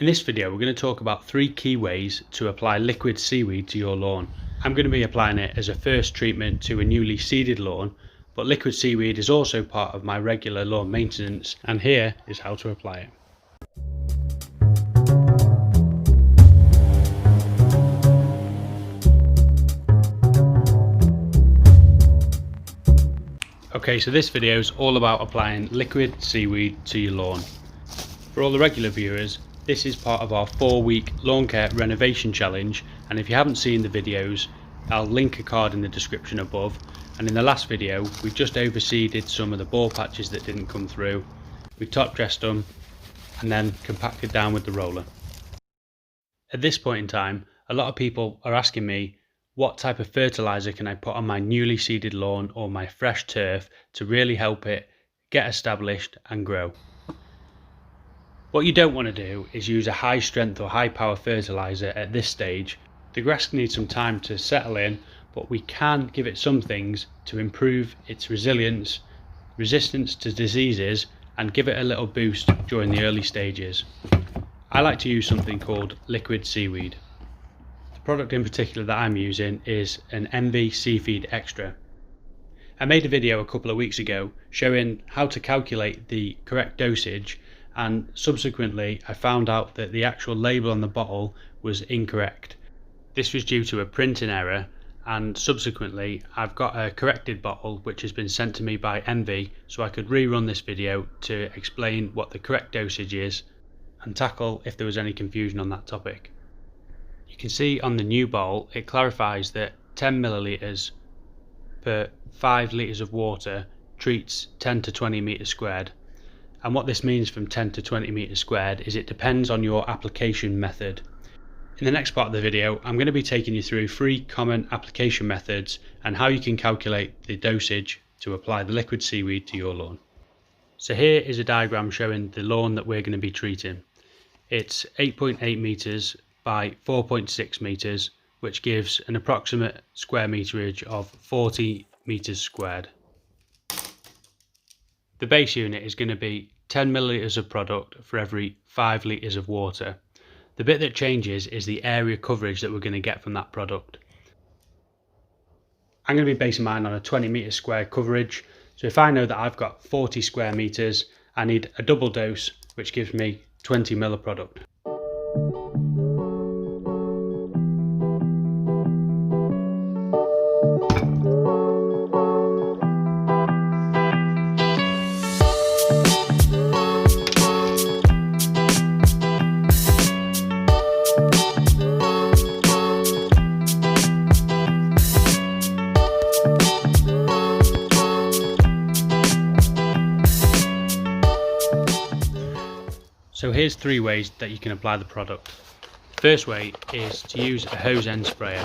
In this video we're going to talk about 3 key ways to apply liquid seaweed to your lawn. I'm going to be applying it as a first treatment to a newly seeded lawn, but liquid seaweed is also part of my regular lawn maintenance, and here is how to apply it. Okay, so this video is all about applying liquid seaweed to your lawn. For all the regular viewers, this is part of our 4-week lawn care renovation challenge, and if you haven't seen the videos, I'll link a card in the description above. And in the last video we just overseeded some of the ball patches that didn't come through, we top dressed them and then compacted down with the roller. At this point in time, a lot of people are asking me what type of fertiliser can I put on my newly seeded lawn or my fresh turf to really help it get established and grow. What you don't want to do is use a high strength or high power fertiliser at this stage. The grass needs some time to settle in, but we can give it some things to improve its resilience, resistance to diseases, and give it a little boost during the early stages. I like to use something called liquid seaweed. The product in particular that I'm using is an MV Seafeed Extra. I made a video a couple of weeks ago showing how to calculate the correct dosage, and subsequently I found out that the actual label on the bottle was incorrect. This was due to a printing error, and subsequently I've got a corrected bottle which has been sent to me by MV, so I could rerun this video to explain what the correct dosage is and tackle if there was any confusion on that topic. You can see on the new bottle it clarifies that 10 millilitres per 5 litres of water treats 10 to 20 metres squared. And what this means from 10 to 20 metres squared is it depends on your application method. In the next part of the video I'm going to be taking you through 3 common application methods and how you can calculate the dosage to apply the liquid seaweed to your lawn. So here is a diagram showing the lawn that we're going to be treating. It's 8.8 metres by 4.6 metres, which gives an approximate square meterage of 40 metres squared. The base unit is going to be 10 millilitres of product for every 5 litres of water. The bit that changes is the area coverage that we're going to get from that product. I'm going to be basing mine on a 20 metre square coverage, so if I know that I've got 40 square metres, I need a double dose which gives me 20 ml of product. So here's 3 ways that you can apply the product. First way is to use a hose end sprayer.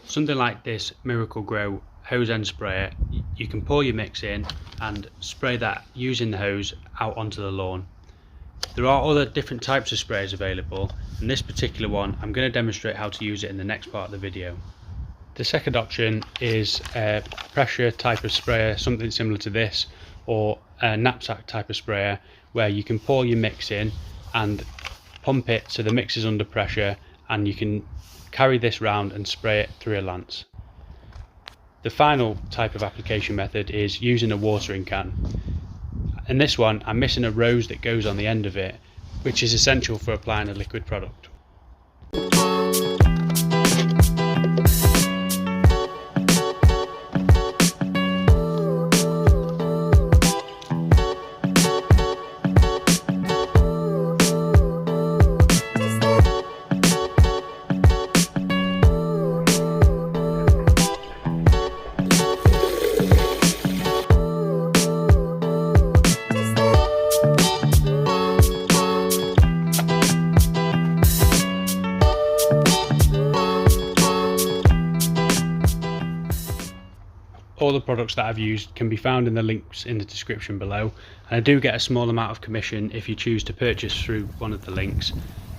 Something like this Miracle Grow hose end sprayer, you can pour your mix in and spray that using the hose out onto the lawn. There are other different types of sprayers available, and this particular one I'm going to demonstrate how to use it in the next part of the video. The second option is a pressure type of sprayer, something similar to this, or a knapsack type of sprayer, where you can pour your mix in and pump it so the mix is under pressure, and you can carry this round and spray it through a lance. The final type of application method is using a watering can. In this one I'm missing a rose that goes on the end of it, which is essential for applying a liquid product. All the products that I've used can be found in the links in the description below, and I do get a small amount of commission if you choose to purchase through one of the links.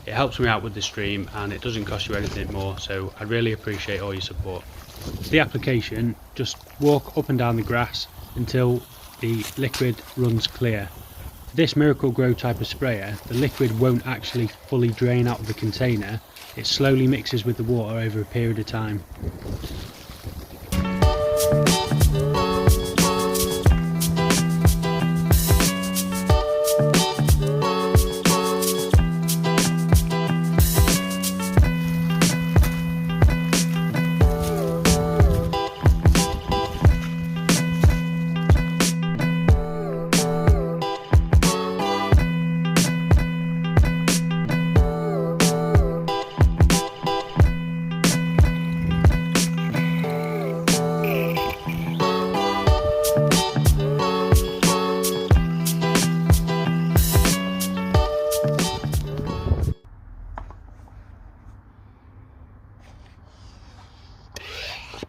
It helps me out with the stream and it doesn't cost you anything more, so I'd really appreciate all your support. The application, just walk up and down the grass until the liquid runs clear. This Miracle Grow type of sprayer, the liquid won't actually fully drain out of the container, it slowly mixes with the water over a period of time.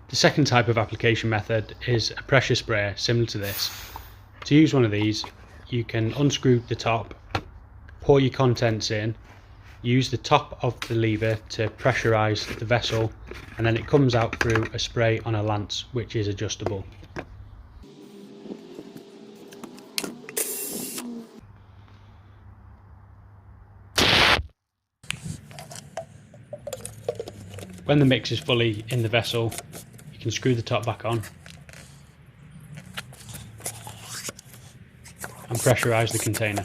The second type of application method is a pressure sprayer similar to this. To use one of these, you can unscrew the top, pour your contents in, use the top of the lever to pressurise the vessel, and then it comes out through a spray on a lance which is adjustable. When the mix is fully in the vessel, you can screw the top back on and pressurise the container.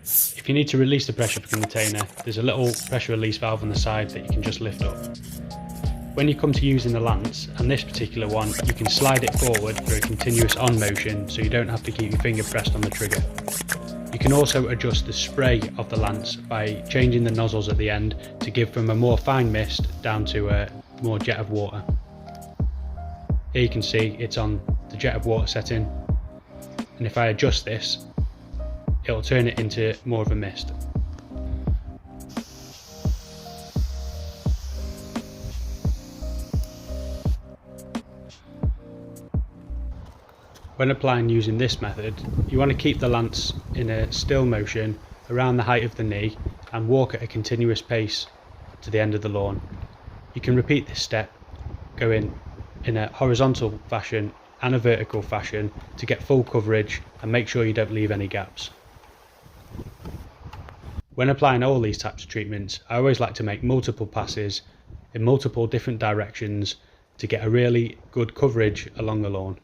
If you need to release the pressure from the container, there's a little pressure release valve on the side that you can just lift up. When you come to using the lance, and this particular one, you can slide it forward for a continuous on motion so you don't have to keep your finger pressed on the trigger. You can also adjust the spray of the lance by changing the nozzles at the end to give from a more fine mist down to a more jet of water. Here you can see it's on the jet of water setting, and if I adjust this, it'll turn it into more of a mist. When applying using this method, you want to keep the lance in a still motion around the height of the knee and walk at a continuous pace to the end of the lawn. You can repeat this step, going in a horizontal fashion and a vertical fashion to get full coverage and make sure you don't leave any gaps. When applying all these types of treatments, I always like to make multiple passes in multiple different directions to get a really good coverage along the lawn.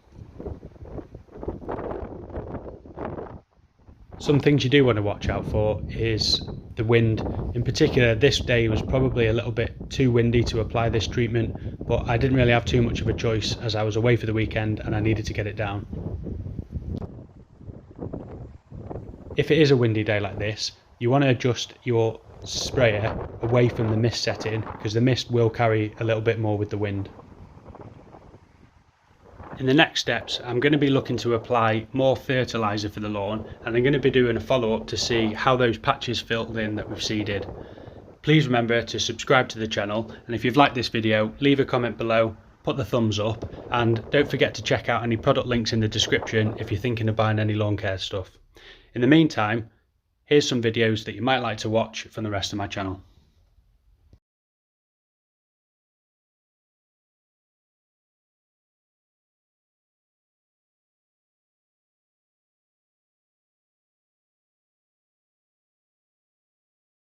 Some things you do want to watch out for is the wind. In particular, this day was probably a little bit too windy to apply this treatment, but I didn't really have too much of a choice as I was away for the weekend and I needed to get it down. If it is a windy day like this, you want to adjust your sprayer away from the mist setting because the mist will carry a little bit more with the wind. In the next steps, I'm going to be looking to apply more fertiliser for the lawn, and I'm going to be doing a follow-up to see how those patches filled in that we've seeded. Please remember to subscribe to the channel, and if you've liked this video, leave a comment below, put the thumbs up, and don't forget to check out any product links in the description if you're thinking of buying any lawn care stuff. In the meantime, here's some videos that you might like to watch from the rest of my channel.